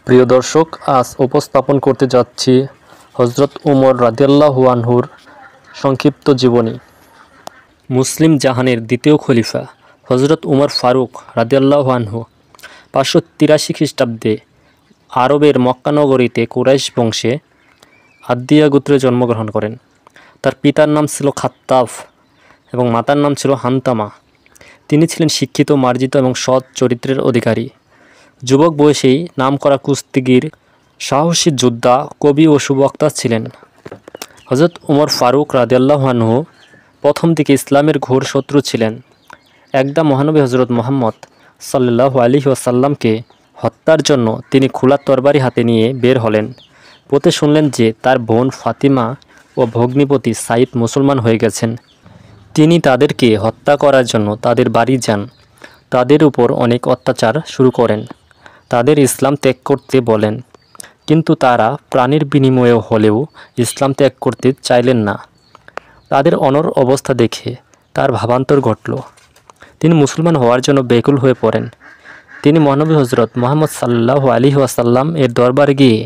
প্রিয় দর্শক, আজ উপস্থাপন করতে যাচ্ছি হযরত উমর রাদিয়াল্লাহু আনহুর সংক্ষিপ্ত জীবনী। মুসলিম জাহানের দ্বিতীয় খলিফা হযরত উমর ফারুক রাদিয়াল্লাহু আনহু 583 খ্রিস্টাব্দে আরবের মক্কা নগরীতে কুরাইশ বংশে আদিয়া গোত্রে জন্মগ্রহণ করেন। তার পিতার নাম ছিল খাত্তাব এবং মাতার নাম ছিল হান্তামা। তিনি ছিলেন শিক্ষিত, মার্জিত এবং সৎ চরিত্রের অধিকারী। যুবক বয়সেই নামকরা কুস্তিগীর, সাহসী যোদ্ধা, কবি ও সুবক্তা ছিলেন। হযরত উমর ফারুক রাদিয়াল্লাহু আনহু প্রথম দিকে ইসলামের ঘোর শত্রু ছিলেন। একদা মহানবী হযরত মুহাম্মদ সাল্লাল্লাহু আলাইহি ওয়াসাল্লামকে হত্যার জন্য তিনি খোলা তরবারি হাতে নিয়ে বের হলেন। পথে শুনলেন যে তার বোন ফাতিমা ও ভগ্নিপতি সাইদ মুসলমান হয়ে গেছেন। তিনি তাদেরকে হত্যা করার জন্য তাদের বাড়ি যান। তাদের উপর অনেক অত্যাচার শুরু করেন। তাদের ইসলাম ত্যাগ করতে বলেন, কিন্তু তারা প্রাণীর বিনিময়ে হলেও ইসলাম ত্যাগ করতে চাইলেন না। তাদের অনড় অবস্থা দেখে তার ভাবান্তর ঘটল। তিনি মুসলমান হওয়ার জন্য ব্যাকুল হয়ে পড়েন। তিনি মহানবী হযরত মুহাম্মদ সাল্লাল্লাহু আলাইহি ওয়াসাল্লাম এর দরবারে গিয়ে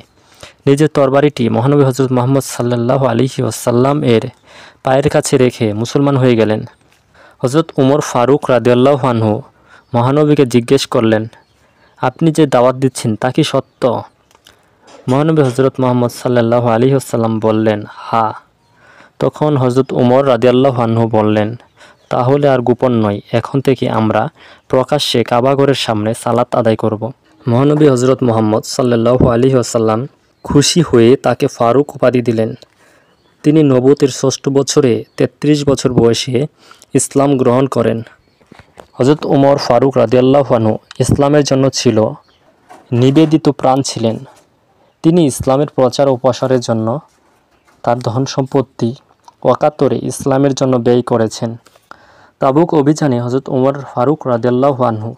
নিজের তরবারিটি মহানবী হযরত মুহাম্মদ সাল্লাল্লাহু আলাইহি ওয়াসাল্লাম এর পায়ের কাছে রেখে মুসলমান হয়ে গেলেন। হযরত উমর ফারুক রাদিয়াল্লাহু আনহু মহানবীকে জিজ্ঞেস করলেন, আপনি যে দাওয়াত দিচ্ছেন তা কি সত্য? মহানবী হযরত মুহাম্মদ সাল্লাল্লাহু আলাইহি ওয়াসাল্লাম বললেন, হ্যাঁ। তখন হযরত উমর রাদিয়াল্লাহু আনহু বললেন, তাহলে আর গোপন নয়, এখন থেকে আমরা প্রকাশ্যে কাবাঘরের সামনে সালাত আদায় করব। মহানবী হযরত মুহাম্মদ সাল্লাল্লাহু আলাইহি ওয়াসাল্লাম খুশি হয়ে তাকে ফারুক উপাধি দিলেন। তিনি নবুয়তের ৬ষ্ঠ বছরে ৩৩ বছর বয়সে ইসলাম গ্রহণ করেন। হযরত উমর ফারুক রাদিয়াল্লাহু আনহু ইসলামের জন্য ছিল নিবেদিত প্রাণ ছিলেন। তিনি ইসলামের প্রচার ও প্রসারের জন্য তার ধন সম্পত্তি অকাতরে ইসলামের জন্য ব্যয় করেছেন। তাবুক অভিযানে হযরত উমর ফারুক রাদিয়াল্লাহু আনহু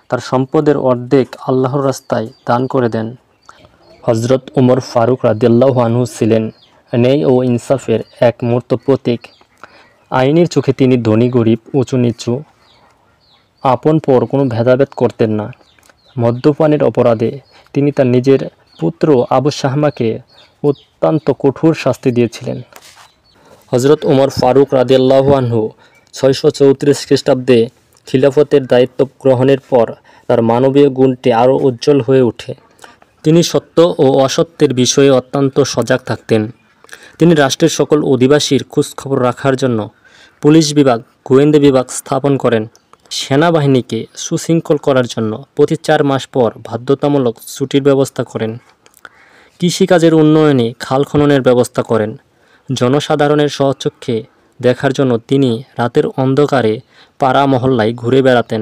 তার সম্পদের অর্ধেক আল্লাহর রাস্তায় দান করে দেন। হযরত উমর ফারুক রাদিয়াল্লাহু আনহু ছিলেন ন্যায় ও ইনসাফের এক মূর্ত প্রতীক। আইনের চোখে তিনি ধনী গরিব, উঁচু নিচু, আপন পর কোনো ভেদাভেদ করতেন না। মদ্যপানের অপরাধে তিনি তার নিজের পুত্র আবু শাহমাকে অত্যন্ত কঠোর শাস্তি দিয়েছিলেন। হযরত উমর ফারুক রাদিয়াল্লাহু আনহু 634 খ্রিস্টাব্দে খিলাফতের দায়িত্ব গ্রহণের পর তার মানবীয় গুণটি আরও উজ্জ্বল হয়ে ওঠে। তিনি সত্য ও অসত্যের বিষয়ে অত্যন্ত সজাগ থাকতেন। তিনি রাষ্ট্রের সকল অধিবাসীর খোঁজখবর রাখার জন্য পুলিশ বিভাগ, গোয়েন্দা বিভাগ স্থাপন করেন। সেনাবাহিনীকে সুশৃঙ্খল করার জন্য প্রতি 4 মাস পর বাধ্যতামূলক ছুটির ব্যবস্থা করেন। কৃষিকাজের উন্নয়নে খাল খননের ব্যবস্থা করেন। জনসাধারণের স্বচক্ষে দেখার জন্য তিনি রাতের অন্ধকারে পাড়া মহল্লায় ঘুরে বেড়াতেন।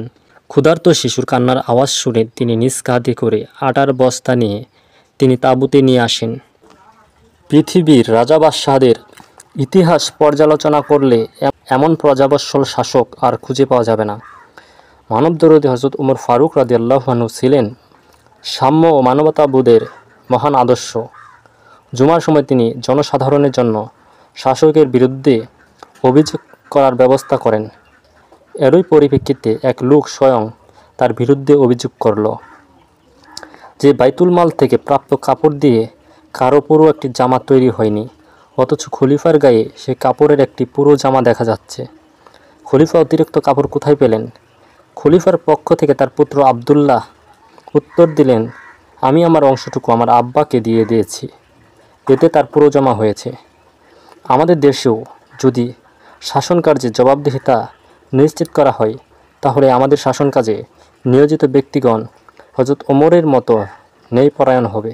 ক্ষুধার্ত শিশুর কান্নার আওয়াজ শুনে তিনি নিজ কাঁধে করে আটার বস্তা নিয়ে তিনি তাঁবুতে নিয়ে আসেন। পৃথিবীর রাজা বাদশাহদের ইতিহাস পর্যালোচনা করলে এমন প্রজাবৎসল শাসক আর খুঁজে পাওয়া যাবে না। মানবদরদী হযরত উমর ফারুক রাদিয়াল্লাহু আনহু ছিলেন সাম্য ও মানবতাবোধের মহান আদর্শ। জুমার সময় তিনি জনসাধারণের জন্য শাসকের বিরুদ্ধে অভিযোগ করার ব্যবস্থা করেন। এরই পরিপ্রেক্ষিতে এক লোক স্বয়ং তার বিরুদ্ধে অভিযোগ করল যে বাইতুল মাল থেকে প্রাপ্ত কাপড় দিয়ে কারো পুরো একটি জামা তৈরি হয়নি, অথচ খলিফার গায়ে সে কাপড়ের একটি পুরো জামা দেখা যাচ্ছে। খলিফা অতিরিক্ত কাপড় কোথায় পেলেন? খলিফার পক্ষ থেকে তার পুত্র আবদুল্লাহ উত্তর দিলেন, আমি আমার অংশটুকু আমার আব্বাকে দিয়ে দিয়েছি, এতে তার পুরো জামা হয়েছে। আমাদের দেশেও যদি শাসন কার্যে জবাবদিহিতা নিশ্চিত করা হয়, তাহলে আমাদের শাসন কাজে নিয়োজিত ব্যক্তিগণ হযরত ওমরের মতো ন্যায়পরায়ণ হবে।